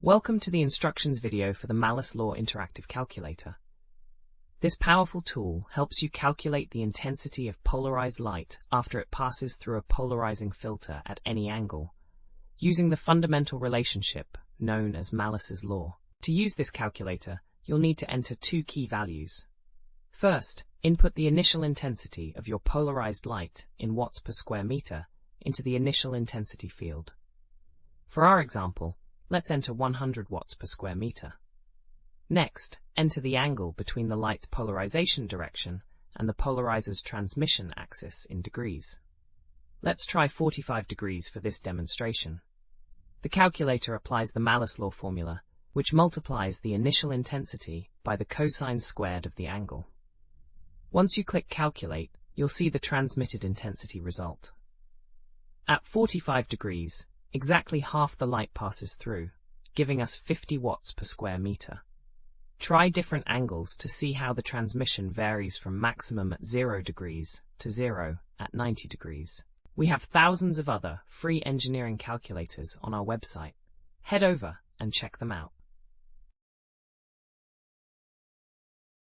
Welcome to the instructions video for the Malus Law Interactive Calculator. This powerful tool helps you calculate the intensity of polarized light after it passes through a polarizing filter at any angle, using the fundamental relationship known as Malus's law. To use this calculator, you'll need to enter two key values. First, input the initial intensity of your polarized light in watts per square meter into the initial intensity field. For our example, let's enter 100 watts per square meter. Next, enter the angle between the light's polarization direction and the polarizer's transmission axis in degrees. Let's try 45 degrees for this demonstration. The calculator applies the Malus law formula, which multiplies the initial intensity by the cosine squared of the angle. Once you click Calculate, you'll see the transmitted intensity result. At 45 degrees, exactly half the light passes through, giving us 50 watts per square meter. Try different angles to see how the transmission varies from maximum at 0 degrees to 0 at 90 degrees. We have thousands of other free engineering calculators on our website. Head over and check them out.